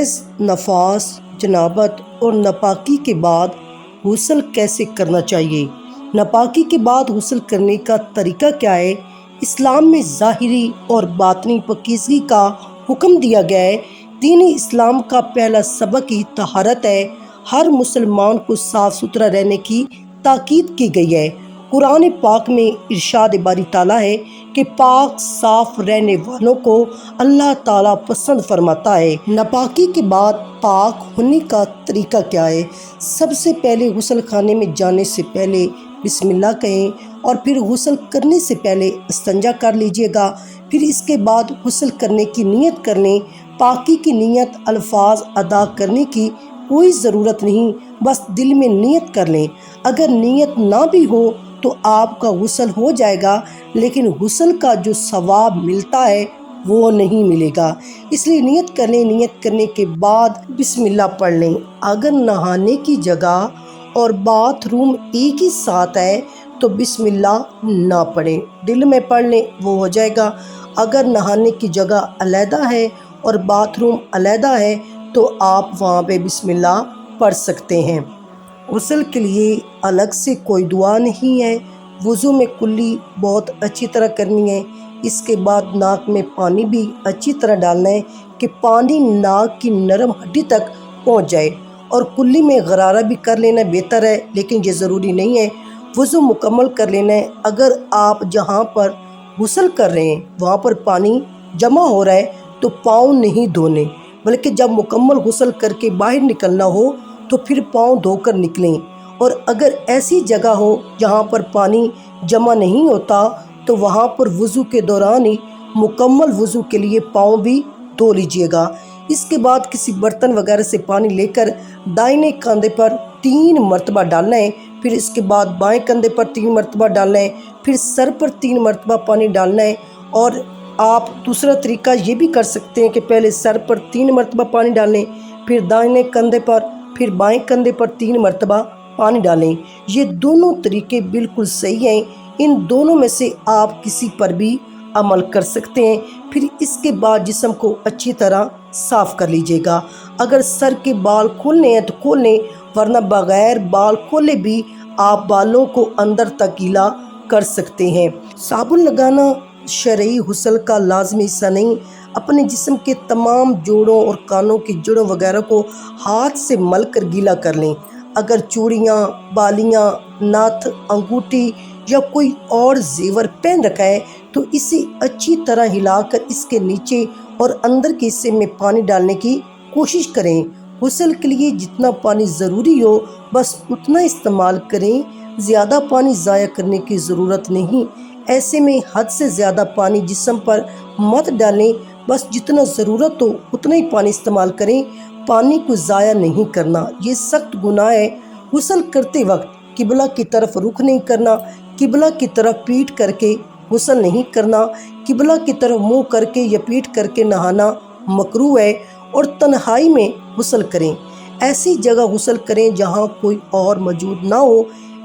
حیض، نفاس، جنابت اور ناپاکی کے بعد غسل کیسے کرنا چاہیے؟ ناپاکی کے بعد غسل کرنے کا طریقہ کیا ہے؟ اسلام میں ظاہری اور باطنی پاکیزگی کا حکم دیا گیا ہے۔ دین اسلام کا پہلا سبق ہی طہارت ہے۔ ہر مسلمان کو صاف ستھرا رہنے کی تاکید کی گئی ہے۔ قرآن پاک میں ارشاد باری تعالیٰ ہے کہ پاک صاف رہنے والوں کو اللہ تعالیٰ پسند فرماتا ہے۔ ناپاکی کے بعد پاک ہونے کا طریقہ کیا ہے؟ سب سے پہلے غسل خانے میں جانے سے پہلے بسم اللہ کہیں اور پھر غسل کرنے سے پہلے استنجا کر لیجئے گا۔ پھر اس کے بعد غسل کرنے کی نیت کر لیں۔ پاکی کی نیت الفاظ ادا کرنے کی کوئی ضرورت نہیں، بس دل میں نیت کر لیں۔ اگر نیت نہ بھی ہو تو آپ کا غسل ہو جائے گا، لیکن غسل کا جو ثواب ملتا ہے وہ نہیں ملے گا، اس لیے نیت کر لیں۔ نیت کرنے کے بعد بسم اللہ پڑھ لیں۔ اگر نہانے کی جگہ اور باتھ روم ایک ہی ساتھ ہے تو بسم اللہ نہ پڑھیں، دل میں پڑھ لیں، وہ ہو جائے گا۔ اگر نہانے کی جگہ علیحدہ ہے اور باتھ روم علیحدہ ہے تو آپ وہاں پہ بسم اللہ پڑھ سکتے ہیں۔ غسل کے لیے الگ سے کوئی دعا نہیں ہے۔ وضو میں کلی بہت اچھی طرح کرنی ہے۔ اس کے بعد ناک میں پانی بھی اچھی طرح ڈالنا ہے کہ پانی ناک کی نرم ہڈی تک پہنچ جائے، اور کلی میں غرارہ بھی کر لینا بہتر ہے، لیکن یہ ضروری نہیں ہے۔ وضو مکمل کر لینا ہے۔ اگر آپ جہاں پر غسل کر رہے ہیں وہاں پر پانی جمع ہو رہا ہے تو پاؤں نہیں دھونے، بلکہ جب مکمل غسل کر کے باہر نکلنا ہو تو پھر پاؤں دھو کر نکلیں۔ اور اگر ایسی جگہ ہو جہاں پر پانی جمع نہیں ہوتا تو وہاں پر وضو کے دوران ہی مکمل وضو کے لیے پاؤں بھی دھو لیجئے گا۔ اس کے بعد کسی برتن وغیرہ سے پانی لے کر دائیں کندھے پر 3 مرتبہ ڈالنا ہے، پھر اس کے بعد بائیں کندھے پر 3 مرتبہ ڈالنا ہے، پھر سر پر 3 مرتبہ پانی ڈالنا ہے۔ اور آپ دوسرا طریقہ یہ بھی کر سکتے ہیں کہ پہلے سر پر 3 مرتبہ پانی ڈالیں، پھر دائیں کندھے پر، پھر بائیں کندھے پر 3 مرتبہ پانی ڈالیں۔ یہ دونوں طریقے بالکل صحیح ہیں، ان دونوں میں سے آپ کسی پر بھی عمل کر سکتے ہیں۔ پھر اس کے بعد جسم کو اچھی طرح صاف کر لیجئے گا۔ اگر سر کے بال کھولنے ہیں تو کھول لیں، ورنہ بغیر بال کھولے بھی آپ بالوں کو اندر تک گیلا کر سکتے ہیں۔ صابن لگانا شرعی غسل کا لازمی حصہ نہیں۔ اپنے جسم کے تمام جوڑوں اور کانوں کی جڑوں وغیرہ کو ہاتھ سے مل کر گیلا کر لیں۔ اگر چوڑیاں، بالیاں، نتھ، انگوٹھی یا کوئی اور زیور پہن رکھا ہے تو اسے اچھی طرح ہلا کر اس کے نیچے اور اندر کے حصے میں پانی ڈالنے کی کوشش کریں۔ غسل کے لیے جتنا پانی ضروری ہو بس اتنا استعمال کریں، زیادہ پانی ضائع کرنے کی ضرورت نہیں۔ ایسے میں حد سے زیادہ پانی جسم پر مت ڈالیں، بس جتنا ضرورت ہو اتنا ہی پانی استعمال کریں۔ پانی کو ضائع نہیں کرنا، یہ سخت گناہ ہے۔ غسل کرتے وقت قبلہ کی طرف رخ نہیں کرنا، قبلہ کی طرف پیٹھ کر کے غسل نہیں کرنا۔ قبلہ کی طرف منہ کر کے یا پیٹھ کر کے نہانا مکروہ ہے، اور تنہائی میں غسل کریں۔ ایسی جگہ غسل کریں جہاں کوئی اور موجود نہ ہو۔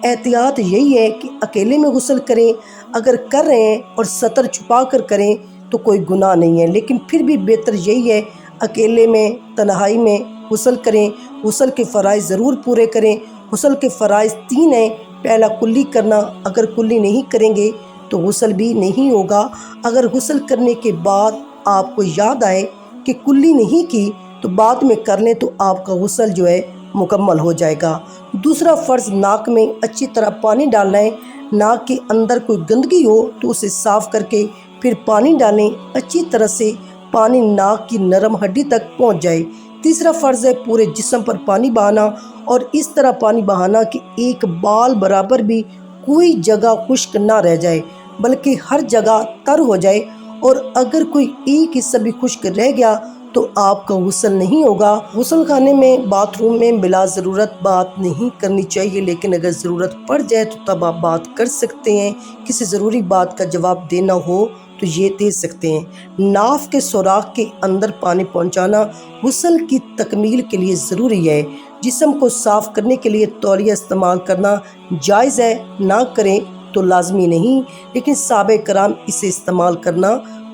احتیاط یہی ہے کہ اکیلے میں غسل کریں۔ اگر کر رہے ہیں اور ستر چھپا کر کریں تو کوئی گناہ نہیں ہے، لیکن پھر بھی بہتر یہی ہے اکیلے میں تنہائی میں غسل کریں۔ غسل کے فرائض ضرور پورے کریں۔ غسل کے فرائض 3 ہیں۔ پہلا کلی کرنا، اگر کلی نہیں کریں گے تو غسل بھی نہیں ہوگا۔ اگر غسل کرنے کے بعد آپ کو یاد آئے کہ کلی نہیں کی تو بعد میں کر لیں تو آپ کا غسل جو ہے مکمل ہو جائے گا۔ دوسرا فرض ناک میں اچھی طرح پانی ڈالنا ہے۔ ناک کے اندر کوئی گندگی ہو تو اسے صاف کر کے پھر پانی ڈالیں، اچھی طرح سے پانی ناک کی نرم ہڈی تک پہنچ جائے۔ تیسرا فرض ہے پورے جسم پر پانی بہانا، اور اس طرح پانی بہانا کہ ایک بال برابر بھی کوئی جگہ خشک نہ رہ جائے، بلکہ ہر جگہ تر ہو جائے۔ اور اگر کوئی ایک حصہ بھی خشک رہ گیا تو آپ کا غسل نہیں ہوگا۔ غسل خانے میں، باتھ روم میں بلا ضرورت بات نہیں کرنی چاہیے، لیکن اگر ضرورت پڑ جائے تو تب آپ بات کر سکتے ہیں۔ کسی ضروری بات کا جواب دینا ہو تو یہ دے سکتے ہیں۔ ناف کے سوراخ کے اندر پانی پہنچانا غسل کی تکمیل کے لیے ضروری ہے۔ جسم کو صاف کرنے کے لیے تولیہ استعمال کرنا جائز ہے، نہ کریں تو لازمی نہیں، لیکن صحابہ کرام اسے استعمال کرنا